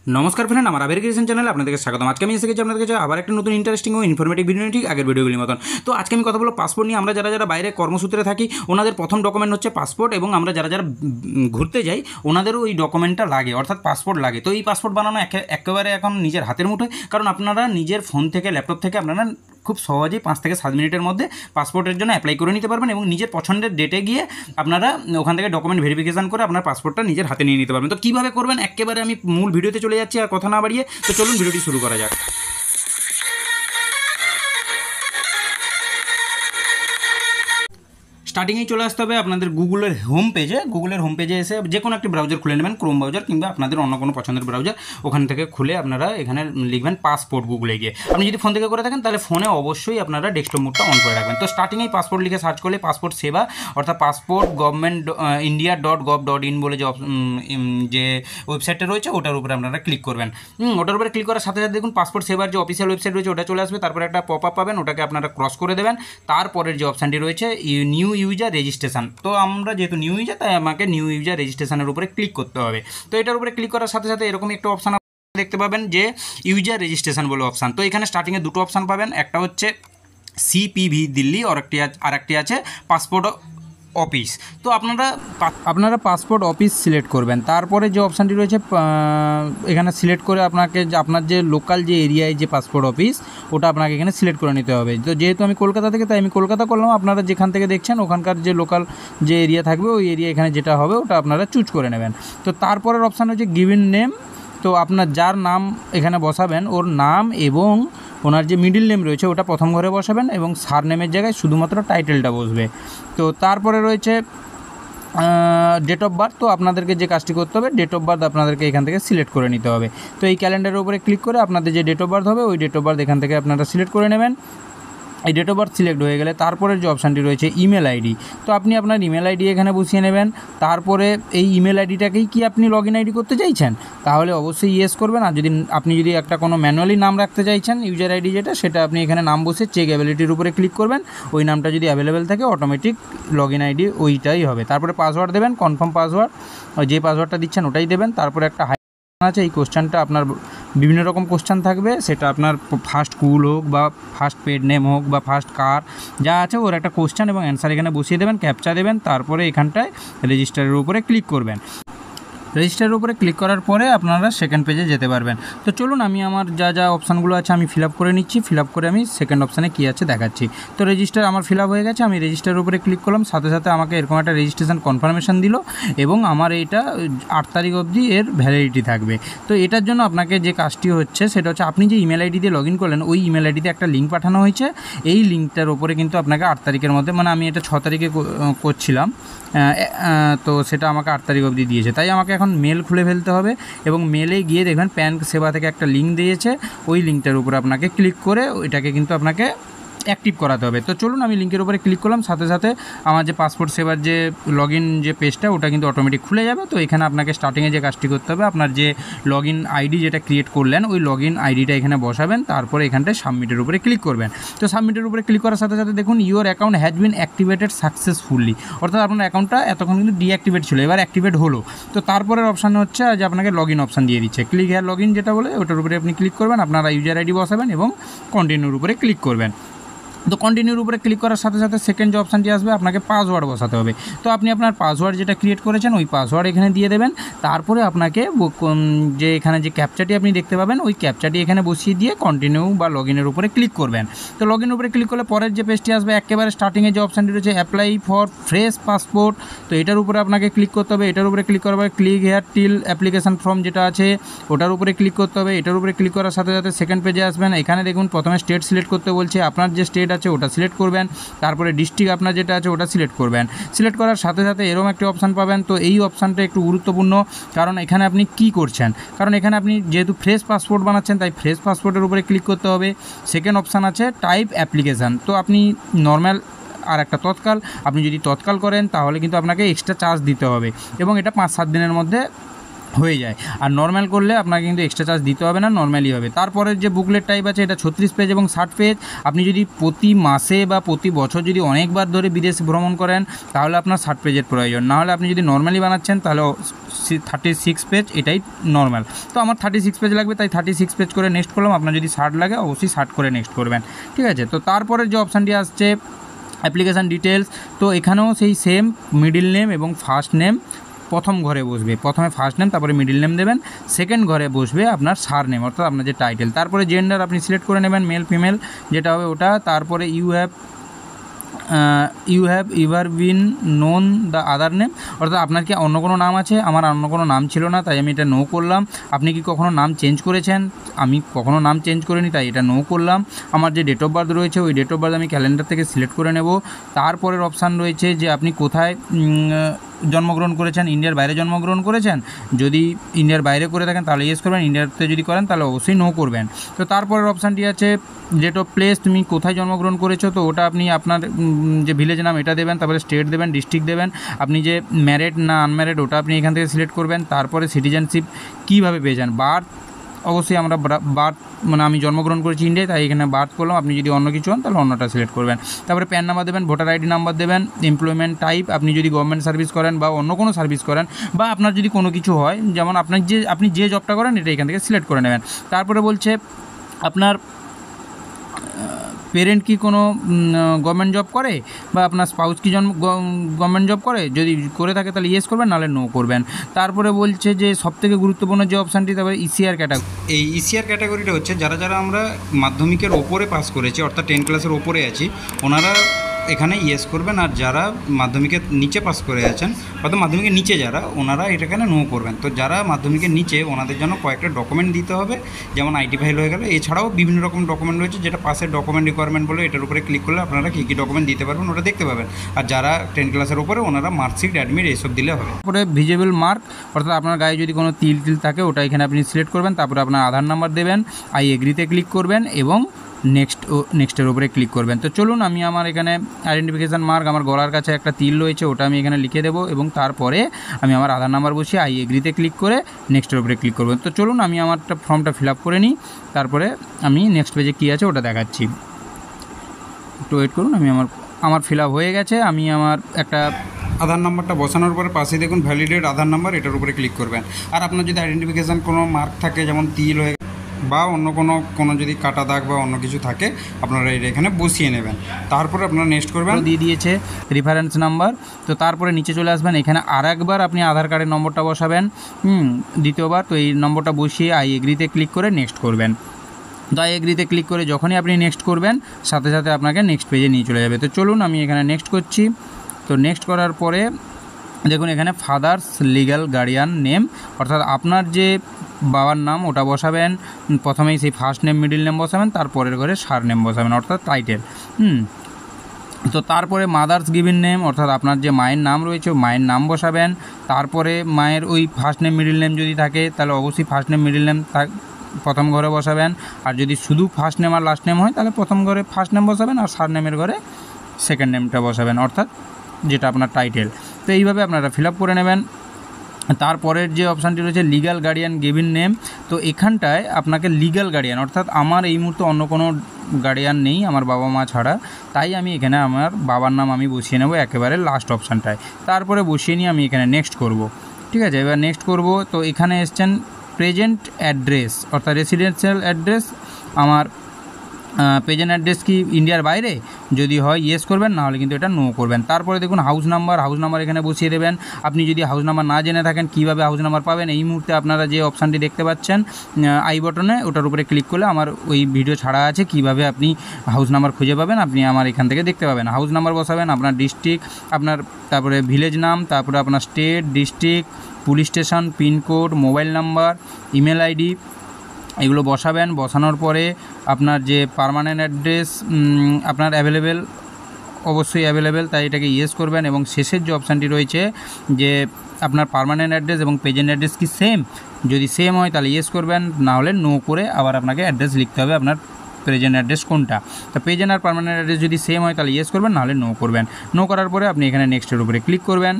नमस्कार फ्रेंड हमारा verification channel আপনাদের স্বাগতম। আজকে আমি এসে গেছি আপনাদের কাছে আবার একটা নতুন ইন্টারেস্টিং ও ইনফরমেটিভ ভিডিও নিয়ে, ঠিক আগের ভিডিওগুলির মতন। তো আজকে আমি কথা বলবো পাসপোর্ট নিয়ে। আমরা যারা যারা বাইরে কর্মসূত্রে থাকি ওনাদের প্রথম ডকুমেন্ট হচ্ছে পাসপোর্ট, এবং আমরা যারা যারা ঘুরতে যাই ওনাদেরও ওই ডকুমেন্টটা লাগে, অর্থাৎ পাসপোর্ট লাগে। তো এই পাসপোর্ট বানানো একেবারে এখন নিজের হাতের মুঠোয়, কারণ আপনারা নিজের ফোন থেকে ল্যাপটপ থেকে আপনারা খুব সহজেই 5 থেকে 7 মিনিটের মধ্যে পাসপোর্টের জন্য অ্যাপ্লাই করে নিতে পারবেন, এবং নিজের পছন্দের ডেটে গিয়ে আপনারা ওখান থেকে ডকুমেন্ট ভেরিফিকেশন করে আপনার পাসপোর্টটা নিজের হাতে নিয়ে নিতে পারবেন। তো কীভাবে করবেন একেবারে আমি মূল ভিডিওতে চলে যাচ্ছি, আর কথা না বাড়িয়ে তো চলুন ভিডিওটি শুরু করা যাক। স্টার্টিংয়েই চলে আসতে হবে আপনাদের গুগলের হোম পেজে এসে যে কোনো একটি ব্রাউজার খুলে নেবেন, ক্রোম ব্রাউজার কিংবা আপনাদের অন্য কোনো পছন্দের ব্রাউজার, ওখান থেকে খুলে আপনারা এখানে লিখবেন পাসপোর্ট গুগলে গিয়ে। আপনি যদি ফোন থেকে করে থাকেন তাহলে ফোনে অবশ্যই আপনারা ডেস্কটপ মোডটা অন করে রাখবেন। তো স্টার্টিংয়েই পাসপোর্ট লিখে সার্চ করলে পাসপোর্ট সেবা অর্থাৎ পাসপোর্ট গভর্নমেন্ট india.gov.in বলে যে ওয়েবসাইটটা রয়েছে ওটার উপরে আপনারা ক্লিক করবেন। ওটার উপরে ক্লিক করার সাথে সাথে দেখুন পাসপোর্ট সেবার যে অফিসিয়াল ওয়েবসাইট রয়েছে ওটা চলে আসবে। তারপরে একটা পপ আপ পাবেন, ওটাকে আপনারা ক্রস করে দেবেন। তারপরের যে অপশানটি রয়েছে নিউ ইউজার রেজিস্ট্রেশন, তো আমরা যেহেতু নিউ ইউজার তাই আমাকে নিউ ইউজার রেজিস্ট্রেশনের উপরে ক্লিক করতে হবে। তো এটার উপরে ক্লিক করার সাথে সাথে এরকম একটা অপশান দেখতে পাবেন যে ইউজার রেজিস্ট্রেশন বলে অপশান। তো এখানে স্টার্টিংয়ে দুটো অপশান পাবেন, একটা হচ্ছে সিপিভি দিল্লি আর একটি আছে পাসপোর্ট অফিস। তো আপনারা পাসপোর্ট অফিস সিলেক্ট করবেন। তারপরে যে অপশানটি রয়েছে এখানে সিলেক্ট করে আপনাকে আপনার যে লোকাল যে এরিয়ায় যে পাসপোর্ট অফিস ওটা আপনাকে এখানে সিলেক্ট করে নিতে হবে। তো যেহেতু আমি কলকাতা থেকে তাই আমি কলকাতা করলাম। আপনারা যেখান থেকে দেখছেন ওখানকার যে লোকাল যে এরিয়া থাকবে ওই এরিয়া এখানে যেটা হবে ওটা আপনারা চুজ করে নেবেন। তো তারপরের অপশান হচ্ছে গিভেন নেম। তো আপনার যার নাম এখানে বসাবেন ওর নাম এবং ওনার যে মিডিল নেম রয়েছে ওটা প্রথম ঘরে বসাবেন, এবং সার নেমের জায়গায় শুধুমাত্র টাইটেলটা বসবে। তো তারপরে রয়েছে ডেট অফ বার্থ। তো আপনাদেরকে যে কাজটি করতে হবে ডেট অফ বার্থ আপনাদেরকে এখান থেকে সিলেক্ট করে নিতে হবে। তো এই ক্যালেন্ডারের উপরে ক্লিক করে আপনাদের যে ডেট অফ বার্থ হবে ওই ডেট অফ বার্থ এখান থেকে আপনারা সিলেক্ট করে নেবেন। এই ডেট অফ বার্থ সিলেক্ট হয়ে গেলে তারপরের যে অপশানটি রয়েছে ইমেল আইডি। তো আপনি আপনার ইমেল আইডি এখানে বসিয়ে নেবেন। তারপরে এই ইমেল আইডিটাকেই কি আপনি লগ ইন আইডি করতে চাইছেন তাহলে অবশ্যই ইয়েস করবেন। আর আপনি যদি একটা কোনো ম্যানুয়ালি নাম রাখতে চাইছেন ইউজার আইডি যেটা সেটা আপনি এখানে নাম বসে চেক অ্যাবিলিটির উপরে ক্লিক করবেন। ওই নামটা যদি অ্যাভেলেবেল থাকে অটোমেটিক লগ ইন আইডি ওইটাই হবে। তারপরে পাসওয়ার্ড দেবেন, কনফার্ম পাসওয়ার্ড, যে পাসওয়ার্ডটা দিচ্ছেন ওটাই দেবেন। তারপরে একটা আছে, এই কোশ্চেনটা আপনার বিভিন্ন রকম কোশ্চেন থাকবে, সেটা আপনার ফার্স্ট স্কুল হোক বা ফার্স্ট পেড নেম হোক বা ফার্স্ট কার যা আছে ওর একটা কোশ্চেন এবং অ্যান্সার এখানে বসিয়ে দেবেন, ক্যাপচা দেবেন। তারপরে এখানটায় রেজিস্টারের উপরে ক্লিক করবেন। রেজিস্টারের উপরে ক্লিক করার পরে আপনারা সেকেন্ড পেজে যেতে পারবেন। তো চলুন আমি আমার যা যা অপশানগুলো আছে আমি ফিল আপ করে নিচ্ছি, ফিল আপ করে আমি সেকেন্ড অপশানে কী আছে দেখাচ্ছি। তো রেজিস্টার আমার ফিল আপ হয়ে গেছে, আমি রেজিস্টারের উপরে ক্লিক করলাম, সাথে সাথে আমাকে এরকম একটা রেজিস্ট্রেশন কনফার্মেশন দিল, এবং আমার এটা 8 তারিখ অবধি এর ভ্যালিডিটি থাকবে। তো এটার জন্য আপনাকে যে কাজটি হচ্ছে সেটা হচ্ছে আপনি যে ইমেল আইডি দিয়ে লগ ইন করলেন ওই ইমেল আইডিতে একটা লিঙ্ক পাঠানো হয়েছে। এই লিঙ্কটার ওপরে কিন্তু আপনাকে 8 তারিখের মধ্যে, মানে আমি এটা 6 তারিখে করছিলাম, তো সেটা আমাকে 8 তারিখ অবধি দিয়েছে। তাই আমাকে এখন মেল খুলে ফেলতে হবে, এবং মেলে গিয়ে দেখবেন প্যান সেবা থেকে একটা লিঙ্ক দিয়েছে, ওই লিঙ্কটার উপরে আপনাকে ক্লিক করে ওইটাকে কিন্তু আপনাকে অ্যাক্টিভ করাতে হবে। তো চলুন আমি লিঙ্কের উপরে ক্লিক করলাম, সাথে সাথে আমার যে পাসপোর্ট সেবার যে লগ ইন যে পেজটা ওটা কিন্তু অটোমেটিক খুলে যাবে। তো এখানে আপনাকে স্টার্টিংয়ে যে কাজটি করতে হবে আপনার যে লগ ইন আইডি যেটা ক্রিয়েট করলেন ওই লগ ইন আইডিটা এখানে বসাবেন, তারপরে এখানটায় সাবমিটের উপরে ক্লিক করবেন। তো সাবমিটের উপরে ক্লিক করার সাথে সাথে দেখুন your account has been activated successfully, অর্থাৎ আপনার অ্যাকাউন্টটা এতক্ষণ কিন্তু ডিঅ্যাক্টিভেট ছিল, এবার অ্যাক্টিভেট হলো। তো তারপরের অপশান হচ্ছে যে আপনাকে লগ ইন অপশান দিয়ে দিচ্ছে, ক্লিক হেয়ার লগ ইন যেটা বলে ওটার উপরে আপনি ক্লিক করবেন, আপনারা ইউজার আইডি বসাবেন এবং কন্টিনিউর উপরে ক্লিক করবেন। তো কন্টিনিউর উপরে ক্লিক করার সাথে সাথে সেকেন্ড যে অপশানটি আসবে আপনাকে পাসওয়ার্ড বসাতে হবে। তো আপনি আপনার পাসওয়ার্ড যেটা ক্রিয়েট করেছেন ওই পাসওয়ার্ড এখানে দিয়ে দেবেন। তারপরে আপনাকে যে এখানে যে ক্যাপচাটি আপনি দেখতে পাবেন ওই ক্যাপচাটি এখানে বসিয়ে দিয়ে কন্টিনিউ বা লগ ইনের উপরে ক্লিক করবেন। তো লগ ইনের উপরে ক্লিক করলে পরের যে পেজটি আসবে একেবারে স্টার্টিংয়ে যে অপশানটি রয়েছে অ্যাপ্লাই ফর ফ্রেশ পাসপোর্ট, তো এটার উপরে আপনাকে ক্লিক করতে হবে। এটার উপরে ক্লিক করার পরে click here till application form যেটা আছে ওটার উপরে ক্লিক করতে হবে। এটার উপরে ক্লিক করার সাথে সাথে সেকেন্ড পেজে আসবেন। এখানে দেখুন প্রথমে স্টেট সিলেক্ট করতে বলছে, আপনার যে স্টেট আছে ওটা সিলেক্ট করবেন। তারপরে ডিস্ট্রিক্ট আপনার যেটা আছে ওটা সিলেক্ট করবেন। সিলেক্ট করার সাথে সাথে এরকম একটি অপশান পাবেন। তো এই অপশানটা একটু গুরুত্বপূর্ণ, কারণ এখানে আপনি কি করছেন, কারণ এখানে আপনি যেহেতু ফ্রেশ পাসপোর্ট বানাচ্ছেন তাই ফ্রেশ পাসপোর্টের উপরে ক্লিক করতে হবে। সেকেন্ড অপশান আছে টাইপ অ্যাপ্লিকেশান, তো আপনি নর্মাল আর একটা তৎকাল, আপনি যদি তৎকাল করেন তাহলে কিন্তু আপনাকে এক্সট্রা চার্জ দিতে হবে, এবং এটা 5-7 দিনের মধ্যে হয়ে যায়। আর নর্মাল করলে আপনাকে কিন্তু এক্সট্রা চার্জ দিতে হবে না, নর্মালি হবে। তারপরের যে বুকলেট টাইপ আছে এটা 36 পেজ এবং 60 পেজ। আপনি যদি প্রতি মাসে বা প্রতি বছর যদি অনেকবার ধরে বিদেশ ভ্রমণ করেন তাহলে আপনার 60 পেজের প্রয়োজন। নাহলে আপনি যদি নর্মালি বানাচ্ছেন তাহলে 36 পেজ এটাই নর্মাল। তো আমার 36 পেজ লাগবে, তাই 36 পেজ করে নেক্সট করলাম। আপনার যদি 60 লাগে অবশ্যই 60 করে নেক্সট করবেন, ঠিক আছে। তো তারপরের যে অপশানটি আসছে অ্যাপ্লিকেশান ডিটেলস, তো এখানেও সেই সেম মিডিল নেম এবং ফার্স্ট নেম প্রথম ঘরে বসবে। প্রথমে ফার্স্ট নেম, তারপরে মিডিল নেম দেবেন। সেকেন্ড ঘরে বসবে আপনার সার নেম, অর্থাৎ আপনার যে টাইটেল। তারপরে জেন্ডার আপনি সিলেক্ট করে নেবেন, মেল ফিমেল যেটা হবে ওটা। তারপরে you have ever been known the other name, অর্থাৎ আপনার কি অন্য কোনো নাম আছে? আমার অন্য কোনো নাম ছিল না, তাই আমি এটা নো করলাম। আপনি কি কখনো নাম চেঞ্জ করেছেন? আমি কখনো নাম চেঞ্জ করিনি, তাই এটা নো করলাম। আমার যে ডেট অফ বার্থ রয়েছে ওই ডেট অফ বার্থ আমি ক্যালেন্ডার থেকে সিলেক্ট করে নেব। তারপরের অপশান রয়েছে যে আপনি কোথায় জন্মগ্রহণ করেছেন, ইন্ডিয়ার বাইরে জন্মগ্রহণ করেছেন। যদি ইন্ডিয়ার বাইরে করে থাকেন তাহলে ইয়েস করবেন, ইন্ডিয়াতে যদি করেন তাহলে অবশ্যই নো করবেন। তো তারপরের অপশানটি আছে ডেট অফ প্লেস, তুমি কোথায় জন্মগ্রহণ করেছো, তো ওটা আপনি আপনার যে ভিলেজ নাম এটা দেবেন, তারপরে স্টেট দেবেন, ডিস্ট্রিক্ট দেবেন। আপনি যে ম্যারিড না আনম্যারিড ওটা আপনি এখান থেকে সিলেক্ট করবেন। তারপরে সিটিজেনশিপ কীভাবে পেয়েছেন, বার্থ অবশ্যই আমরা বার্থ মানে আমি জন্মগ্রহণ করেছি ইন্ডিয়ায়, তাই এখানে বার্থ করলাম। আপনি যদি অন্য কিছু হন তাহলে অন্যটা সিলেক্ট করবেন। তারপরে প্যান নাম্বার দেবেন, ভোটার আইডি নাম্বার দেবেন, এমপ্লয়মেন্ট টাইপ আপনি যদি গভর্নমেন্ট সার্ভিস করেন বা অন্য কোনো সার্ভিস করেন বা আপনার যদি কোনো কিছু হয়, যেমন আপনি যে জবটা করেন এটা এখান থেকে সিলেক্ট করে নেবেন। তারপরে বলছে আপনার পেরেন্ট কি কোনো গভর্নমেন্ট জব করে বা আপনার স্পাউস কি গভর্নমেন্ট জব করে, যদি করে থাকে তাহলে ইয়েস করবেন, নাহলে নো করবেন। তারপরে বলছে যে সবথেকে গুরুত্বপূর্ণ যে অপশানটি, তারপরে ইসিআর ক্যাটাগরি। এই ইসিআর ক্যাটাগরিটা হচ্ছে যারা আমরা মাধ্যমিকের ওপরে পাস করেছি, অর্থাৎ 10 ক্লাসের ওপরে আছি, ওনারা এখানে ইয়েস করবেন। আর যারা মাধ্যমিকের নিচে পাস করে আছেন, অর্থাৎ মাধ্যমিকের নিচে যারা, ওনারা এখানে নো করবেন। তো যারা মাধ্যমিকের নিচে, ওনাদের জন্য কয়েকটা ডকুমেন্ট দিতে হবে, যেমন আইডি ফাইল হয়ে গেল। এছাড়াও বিভিন্ন রকম ডকুমেন্ট রয়েছে, যেটা পাসের ডকুমেন্ট রিকোয়ারমেন্ট বলে, এটার উপরে ক্লিক করলে আপনারা কী কী ডকুমেন্ট দিতে পারবেন ওটা দেখতে পাবেন। আর যারা 10 ক্লাসের উপরে, ওনারা মার্কশিট, অ্যাডমিট এইসব দিলে হবে। তারপরে ভিজিবল মার্ক, অর্থাৎ আপনার গায়ে যদি কোনো তিল থাকে ওটা এখানে আপনি সিলেক্ট করবেন। তারপরে আপনার আধার নাম্বার দেবেন, আই এগ্রিতে ক্লিক করবেন এবং নেক্সটের উপরে ক্লিক করবেন। তো চলুন আমি আমার এখানে আইডেন্টিফিকেশান মার্ক, আমার গলার কাছে একটা তিল রয়েছে ওটা আমি এখানে লিখে দেবো এবং তারপরে আমি আমার আধার নাম্বার বসিয়ে আই এগ্রিতে ক্লিক করে নেক্সটের উপরে ক্লিক করবেন। তো চলুন আমি আমারটা ফর্মটা ফিল আপ করে নিই, তারপরে আমি নেক্সট পেজে কী আছে ওটা দেখাচ্ছি। একটু ওয়েট করুন, আমি আমার ফিল আপ হয়ে গেছে। আমি আমার একটা আধার নাম্বারটা বসানোর পরে পাশে দেখুন ভ্যালিডেট আধার নাম্বার, এটার উপরে ক্লিক করবেন। আর আপনার যদি আইডেন্টিফিকেশান কোনো মার্ক থাকে, যেমন তিল হয়ে বা অন্য কোনো যদি কাটা দাগ বা অন্য কিছু থাকে, আপনারা এটা এখানে বসিয়ে নেবেন। তারপরে আপনারা নেক্সট করবেন। দিয়ে দিয়েছে রেফারেন্স নাম্বার। তো তারপরে নিচে চলে আসবেন, এখানে আরেকবার আপনি আধার কার্ডের নম্বরটা বসাবেন, দ্বিতীয়বার। তো এই নম্বরটা বসিয়ে আই এগ্রিতে ক্লিক করে নেক্সট করবেন। তো আই এগ্রিতে ক্লিক করে যখনই আপনি নেক্সট করবেন, সাথে সাথে আপনাকে নেক্সট পেজে নিয়ে চলে যাবে। তো চলুন আমি এখানে নেক্সট করছি। তো নেক্সট করার পরে দেখুন এখানে ফাদার্স লিগ্যাল গার্ডিয়ান নেম, অর্থাৎ আপনার যে বাবার নাম ওটা বসাবেন। প্রথমেই সেই ফার্স্ট নেম মিডিল নেম বসাবেন, তারপরের ঘরে সার নেম বসাবেন, অর্থাৎ টাইটেল। তো তারপরে মাদার্স গিভিন নেম, অর্থাৎ আপনার যে মায়ের নাম রয়েছে মায়ের নাম বসাবেন। তারপরে মায়ের ওই ফার্স্ট নেম মিডিল নেম যদি থাকে তাহলে অবশ্যই ফার্স্ট নেম মিডিল নেম প্রথম ঘরে বসাবেন। আর যদি শুধু ফার্স্ট নেম আর লাস্ট নেম হয় তাহলে প্রথম ঘরে ফার্স্ট নেম বসাবেন আর সার নেমের ঘরে সেকেন্ড নেমটা বসাবেন, অর্থাৎ যেটা আপনার টাইটেল। তো এইভাবে আপনারা ফিল আপ করে নেবেন। তারপরের যে অপশানটি রয়েছে লিগ্যাল গার্ডিয়ান গিভিন নেম, তো এখানটায় আপনাকে লিগ্যাল গার্ডিয়ান, অর্থাৎ আমার এই মুহূর্তে অন্য কোনো গার্ডিয়ান নেই আমার বাবা মা ছাড়া, তাই আমি এখানে আমার বাবার নাম আমি বসিয়ে নেব একেবারে লাস্ট অপশানটায়। তারপরে বসিয়ে নিয়ে আমি এখানে নেক্সট করব, ঠিক আছে। এবার নেক্সট করব। তো এখানে এসছেন প্রেজেন্ট অ্যাড্রেস, অর্থাৎ রেসিডেন্সিয়াল অ্যাড্রেস। আমার প্রেজেন্ট অ্যাড্রেস কি ইন্ডিয়ার বাইরে, যদি হয় ইয়েস করবেন, নাহলে কিন্তু এটা নো করবেন। তারপরে দেখুন হাউস নাম্বার এখানে বসিয়ে দেবেন। আপনি যদি হাউস নাম্বার না জেনে থাকেন কীভাবে হাউস নাম্বার পাবেন, এই মুহূর্তে আপনারা যে অপশানটি দেখতে পাচ্ছেন আই বটনে, ওটার উপরে ক্লিক করলে আমার ওই ভিডিও ছাড়া আছে কীভাবে আপনি হাউস নাম্বার খুঁজে পাবেন, আপনি আমার এখান থেকে দেখতে পাবেন। হাউস নাম্বার বসাবেন, আপনার ডিস্ট্রিক্ট, আপনার তারপরে ভিলেজ নাম, তারপরে আপনার state, district, police station, pincode, mobile number, email ID, এগুলো বসাবেন। বসানোর পরে আপনার যে পার্মানেন্ট অ্যাড্রেস আপনার অ্যাভেলেবেল, অবশ্যই অ্যাভেলেবেল, তাই এটাকে ইয়েস করবেন। এবং শেষের যে অপশানটি রয়েছে যে আপনার পার্মানেন্ট অ্যাড্রেস এবং প্রেজেন্ট অ্যাড্রেস কি সেম, যদি সেম হয় তাহলে ইয়েস করবেন, না হলে নো করে আবার আপনাকে অ্যাড্রেস লিখতে হবে আপনার প্রেজেন্ট অ্যাড্রেস কোনটা। তো প্রেজেন্ট আর পার্মানেন্ট অ্যাড্রেস যদি সেম হয় তাহলে ইয়েস করবেন, নাহলে নো করবেন। নো করার পরে আপনি এখানে নেক্সটের উপরে ক্লিক করবেন।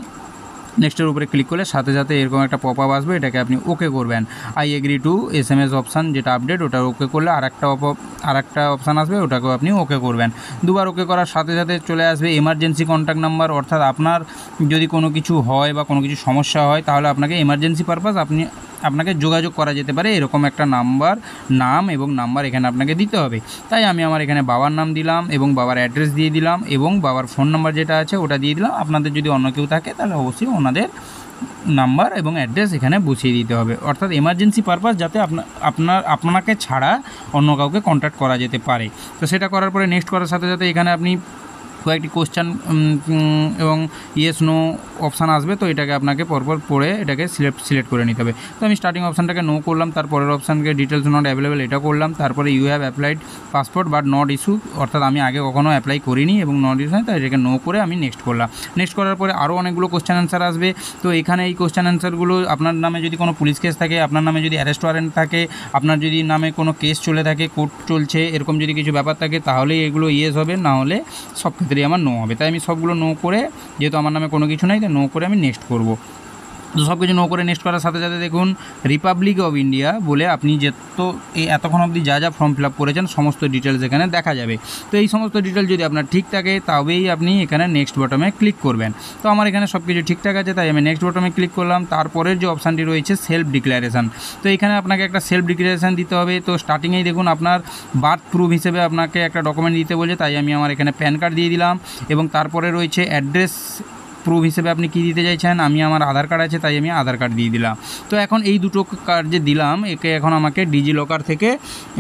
নেক্সটের উপরে ক্লিক করলে সাথে সাথে এরকম একটা পপ আপ আসবে, এটাকে আপনি ওকে করবেন। I agree to SMS option যেটা আপডেট, ওটা ওকে করলে আরেকটা অপশান আসবে, ওটাকেও আপনি ওকে করবেন। দুবার ওকে করার সাথে সাথে চলে আসবে এমার্জেন্সি কন্ট্যাক্ট নাম্বার, অর্থাৎ আপনার যদি কোনো কিছু হয় বা কোনো কিছু সমস্যা হয় তাহলে আপনাকে এমার্জেন্সি পারপাস আপনাকে যোগাযোগ করা যেতে পারে এরকম একটা নাম এবং নাম্বার এখানে আপনাকে দিতে হবে। তাই আমি আমার এখানে বাবার নাম দিলাম এবং বাবার অ্যাড্রেস দিয়ে দিলাম এবং বাবার ফোন নাম্বার যেটা আছে ওটা দিয়ে দিলাম। আপনাদের যদি অন্য কেউ থাকে তাহলে অবশ্যই ওনাদের নাম্বার এবং অ্যাড্রেস এখানে বসিয়ে দিতে হবে, অর্থাৎ এমার্জেন্সি পারপাস যাতে আপনাকে ছাড়া অন্য কাউকে কন্ট্যাক্ট করা যেতে পারে। তো সেটা করার পরে নেক্সট করার সাথে সাথে এখানে আপনি কয়েকটি কোশ্চেন এবং ইয়েস নো অপশান আসবে, তো এটাকে আপনাকে পরপর পড়ে এটাকে সিলেক্ট করে নিতে হবে। তো আমি স্টার্টিং অপশানটাকে নো করলাম, তারপরের অপশানকে ডিটেলস নট অ্যাভেলেবেল এটা করলাম, তারপরে you have applied passport but not issue, অর্থাৎ আমি আগে কখনও অ্যাপ্লাই করিনি এবং নট ইস্যু, তাই এটাকে নো করে আমি নেক্সট করলাম। নেক্সট করার পরে আরও অনেকগুলো কোশ্চেন অ্যান্সার আসবে। তো এখানে এই কোশ্চেন অ্যান্সারগুলো আপনার নামে যদি কোনো পুলিশ কেস থাকে, আপনার নামে যদি অ্যারেস্ট ওয়ারেন্ট থাকে, আপনার যদি নামে কোনো কেস চলে থাকে, কোর্ট চলছে, এরকম যদি কিছু ব্যাপার থাকে তাহলেই এগুলো ইয়েস হবে, না হলে সব ক্ষেত্রেই আমার নো হবে। তাই আমি সবগুলো নো করে, যেহেতু আমার নামে কোনো কিছু নাই তাই নো করে আমি নেক্সট করব। তো সব কিছু নো করে নেক্সট করার সাথে সাথে দেখুন রিপাবলিক অফ ইন্ডিয়া বলে আপনি এতক্ষণ অবধি যা ফর্ম ফিল আপ করেছেন সমস্ত ডিটেলস এখানে দেখা যাবে। তো এই সমস্ত ডিটেলস যদি আপনার ঠিক থাকে তবেই আপনি এখানে নেক্সট বটমে ক্লিক করবেন। তো আমার এখানে সব কিছু ঠিকঠাক আছে তাই আমি নেক্সট বটমে ক্লিক করলাম। তারপরের যে অপশানটি রয়েছে সেলফ ডিক্লারেশান, তো এখানে আপনাকে একটা সেলফ ডিক্লারেশান দিতে হবে। তো স্টার্টিংয়েই দেখুন আপনার বার্থ প্রুফ হিসেবে আপনাকে একটা ডকুমেন্ট দিতে বলছে, তাই আমি আমার এখানে প্যান কার্ড দিয়ে দিলাম এবং তারপরে রয়েছে অ্যাড্রেস প্রুফ হিসেবে আপনি কী দিতে চাইছেন, আমি আমার আধার কার্ড আছে তাই আমি আধার কার্ড দিয়ে দিলাম। তো এখন এই দুটো কার্ড যে দিলাম একে এখন আমাকে ডিজিলকার থেকে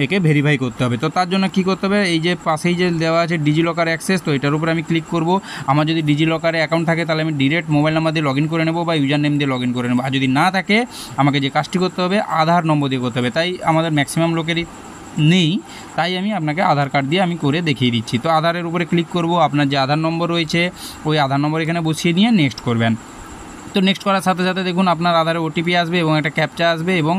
একে ভেরিফাই করতে হবে। তো তার জন্য কী করতে হবে, এই যে পাশেই যে দেওয়া আছে ডিজিলকার অ্যাক্সেস, তো এটার উপরে আমি ক্লিক করব। আমার যদি ডিজিলকারে অ্যাকাউন্ট থাকে তাহলে আমি ডিরেক্ট মোবাইল নাম্বার দিয়ে লগ ইন করে নেবো বা ইউজার নেম দিয়ে লগ ইন করে নেবো, আর যদি না থাকে আমাকে যে কাজটি করতে হবে আধার নম্বর দিয়ে করতে হবে। তাই আমাদের ম্যাক্সিমাম লোকেরই নেই, তাই আমি আপনাকে আধার কার্ড দিয়ে আমি করে দেখিয়ে দিচ্ছি। তো আধারের উপরে ক্লিক করব, আপনার যে আধার নম্বর রয়েছে ওই আধার নম্বর এখানে বসিয়ে নিয়ে নেক্সট করবেন। তো নেক্সট করার সাথে সাথে দেখুন আপনার আধারে ওটিপি আসবে এবং একটা ক্যাপচা আসবে এবং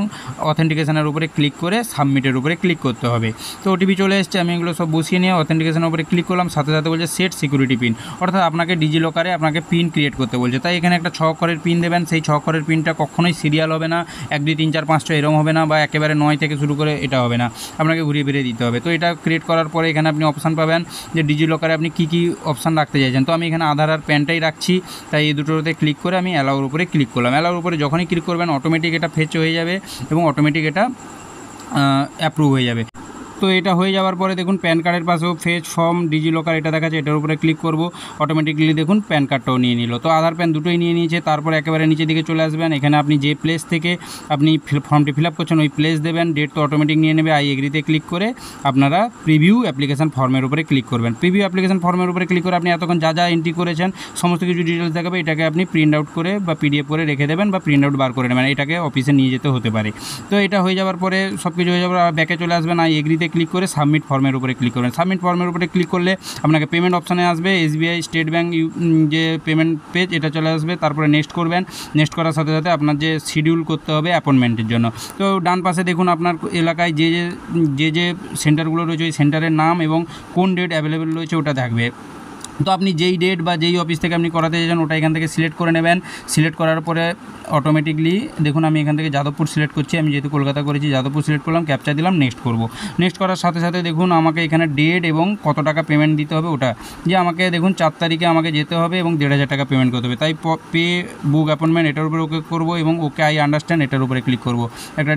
অথেন্টিকেশনের উপরে ক্লিক করে সাবমিটের উপরে ক্লিক করতে হবে। তো ওটিপি চলে এসছে, আমি এগুলো সব বসিয়ে নিয়ে অথেন্টিকেশনের উপরে ক্লিক করলাম। সাথে সাথে বলছে সেট সিকিউরিটি পিন, অর্থাৎ আপনাকে ডিজিলকারে আপনাকে পিন ক্রিয়েট করতে বলছে। তাই এখানে একটা 6 অক্ষরের পিন দেবেন। সেই 6 অক্ষরের পিনটা কখনোই সিরিয়াল হবে না, 1 2 3 4 5 6 এরকম হবে না, বা একেবারে 9 থেকে শুরু করে এটা হবে না, আপনাকে ঘুরিয়ে ফিরিয়ে দিতে হবে। তো এটা ক্রিয়েট করার পরে এখানে আপনি অপশান পাবেন যে ডিজিলকারে আপনি কী অপশান রাখতে চাইছেন। তো আমি এখানে আধার আর প্যানটাই রাখছি, তাই এই দুটোতে ক্লিক করে আমি অ্যালাউর উপরে ক্লিক করলাম। অ্যালাউর উপরে যখনই ক্লিক করবেন অটোমেটিক এটা ফেচ হয়ে যাবে এবং অটোমেটিক এটা অ্যাপ্রুভ হয়ে যাবে। তো এটা হয়ে যাওয়ার পরে দেখুন প্যান কার্ডের পাশেও ফেচ ফর্ম ডিজিলকার এটা দেখাচ্ছে, এটার উপরে ক্লিক করব, অটোমেটিকলি দেখুন প্যান কার্ডটাও নিয়ে নিল। তো আধার প্যান দুটোই নিয়ে নিয়েছে। তারপরে একেবারে নিচের দিকে চলে আসবেন, এখানে আপনি যে প্লেস থেকে আপনি ফর্মটি ফিল আপ করছেন ওই প্লেস দেবেন, ডেট তো অটোমেটিক নিয়ে নেবে। আই এগ্রিতে ক্লিক করে আপনারা প্রিভিউ অ্যাপ্লিকেশন ফর্মের উপরে ক্লিক করবেন। প্রিভিউ অ্যাপ্লিকেশন ফর্মের উপরে ক্লিক করে আপনি এতক্ষণ যা এন্ট্রি করেছেন সমস্ত কিছু ডিটেলস দেখাবে, এটাকে আপনি প্রিন্ট আউট করে বা PDF করে রেখে দেবেন বা প্রিন্ট আউট বার করে নেবেন, এটাকে অফিসে নিয়ে যেতে হতে পারে। তো এটা হয়ে যাওয়ার পরে সব কিছু হয়ে যাওয়ার ব্যাকে চলে আসবেন, আই এগ্রিতে ক্লিক করে সাবমিট ফর্মের উপরে ক্লিক করবেন। সাবমিট ফর্মের উপরে ক্লিক করলে আপনাকে পেমেন্ট অপশানে আসবে, SBI স্টেট ব্যাঙ্ক যে পেমেন্ট পেজ এটা চলে আসবে। তারপরে নেক্সট করবেন। নেক্সট করার সাথে সাথে আপনার যে শিডিউল করতে হবে অ্যাপয়েন্টমেন্টের জন্য, তো ডান পাশে দেখুন আপনার এলাকায় যে সেন্টারগুলো রয়েছে ওই সেন্টারের নাম এবং কোন ডেট অ্যাভেলেবেল রয়েছে ওটা থাকবে। তো আপনি যেই ডেট বা যেই অফিস থেকে আপনি করাতে চাইছেন ওটা এখান থেকে সিলেক্ট করে নেবেন। সিলেক্ট করার পরে অটোমেটিকলি দেখুন আমি এখান থেকে যাদবপুর সিলেক্ট করছি, আমি যেহেতু কলকাতা করেছি যাদবপুর সিলেক্ট করলাম, ক্যাপচা দিলাম, নেক্সট করব। নেক্সট করার সাথে সাথে দেখুন আমাকে এখানে ডেট এবং কত টাকা পেমেন্ট দিতে হবে ওটা, যে আমাকে দেখুন 4 তারিখে আমাকে যেতে হবে এবং 1500 টাকা পেমেন্ট করতে হবে। তাই পে বুক অ্যাপয়েন্টমেন্ট এটার উপরে ওকে করবো এবং ওকে আই আন্ডারস্ট্যান্ড এটার উপরে ক্লিক করব। একটা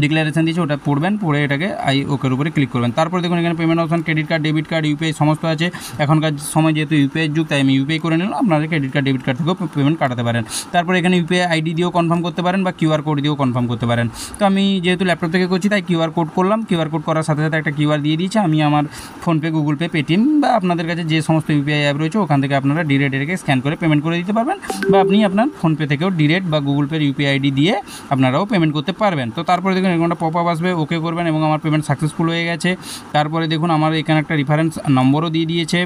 ডিক্লারেশন দিয়েছে ওটা পড়বেন, পড়ে এটাকে ওকের উপরে ক্লিক করবেন। তারপর দেখুন এখানে payment option credit card, debit card, UPI সমস্ত আছে। এখনকার সময় যেহেতু UPI যুগ তাই আমি UPI করে নিলাম, আপনারা ক্রেডিট কার্ড ডেবিট কার্ড থেকেও পেমেন্ট কাটাতে পারেন। তারপর এখানে UPI ID দিয়েও কনফার্ম করতে পারেন বা QR কোড দিয়েও কনফার্ম করতে পারেন। তো আমি যেহেতু ল্যাপটপ থেকে করছি তাই QR কোড করলাম। QR কোড করার সাথে সাথে একটা QR দিয়ে দিয়েছে, আমি আমার ফোনপে, গুগল পে, পেটিএম বা আপনাদের কাছে যে সমস্ত UPI অ্যাপ রয়েছে ওখান থেকে আপনারা ডিরেক্ট এটাকে স্ক্যান করে পেমেন্ট করে দিতে পারবেন, বা আপনি আপনার ফোনপে থেকেও ডিরেক্ট বা গুগল পের UPI ID দিয়ে আপনারাও পেমেন্ট করতে পারবেন। তো তারপরে দেখুন এরকম একটা পপ আপ আসবে, ওকে করবেন এবং আমার পেমেন্ট সাকসেসফুল হয়ে গেছে। তারপরে দেখুন আমার এখানে একটা রেফারেন্স নম্বরও দিয়ে দিয়েছে,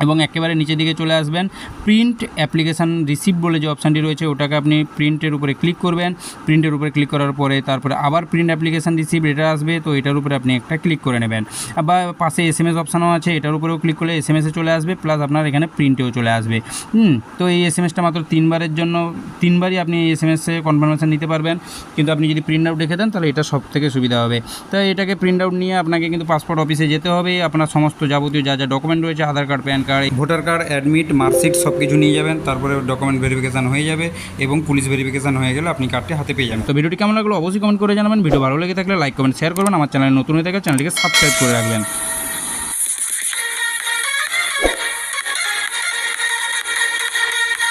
এবং একেবারে নিচের দিকে চলে আসবেন, প্রিন্ট অ্যাপ্লিকেশান রিসিপ্ট বলে যে অপশানটি রয়েছে ওটাকে আপনি প্রিন্টের উপরে ক্লিক করবেন। প্রিন্টের উপরে ক্লিক করার পরে তারপরে আবার প্রিন্ট অ্যাপ্লিকেশান রিসিপ্ট এটা আসবে, তো এটার উপরে আপনি একটা ক্লিক করে নেবেন। বা পাশে SMS অপশানও আছে, এটার উপরেও ক্লিক করলে SMS চলে আসবে, প্লাস আপনার এখানে প্রিন্টেও চলে আসবে। তো এই SMSটা মাত্র 3বারের জন্য, 3বারই আপনি এই SMS-এ কনফার্মেশন নিতে পারবেন। কিন্তু আপনি যদি প্রিন্ট আউট রেখে দেন তাহলে এটা সব থেকে সুবিধা হবে। তাই এটাকে প্রিন্ট আউট নিয়ে আপনাকে কিন্তু পাসপোর্ট অফিসে যেতে হবে, আপনার সমস্ত যাবতীয় যা যা ডকুমেন্ট রয়েছে, Aadhaar card, PAN card, voter card, admit, marksheet সব কিছু নিয়ে যাবেন। তারপরে ডকুমেন্ট ভেরিফিকেশান হয়ে যাবে এবং পুলিশ ভেরিফিকেশান হয়ে গেলে আপনি কার্ডটি হাতে পেয়ে যাবেন। তো ভিডিওটি কেমন লাগলো অবশ্যই কমেন্ট করে জানাবেন। ভিডিও ভালো লেগে থাকলে লাইক, কমেন্ট, শেয়ার করবেন। আমার চ্যানেল নতুন হয়ে থাকে চ্যানেলটিকে সাবস্ক্রাইব করে রাখবেন।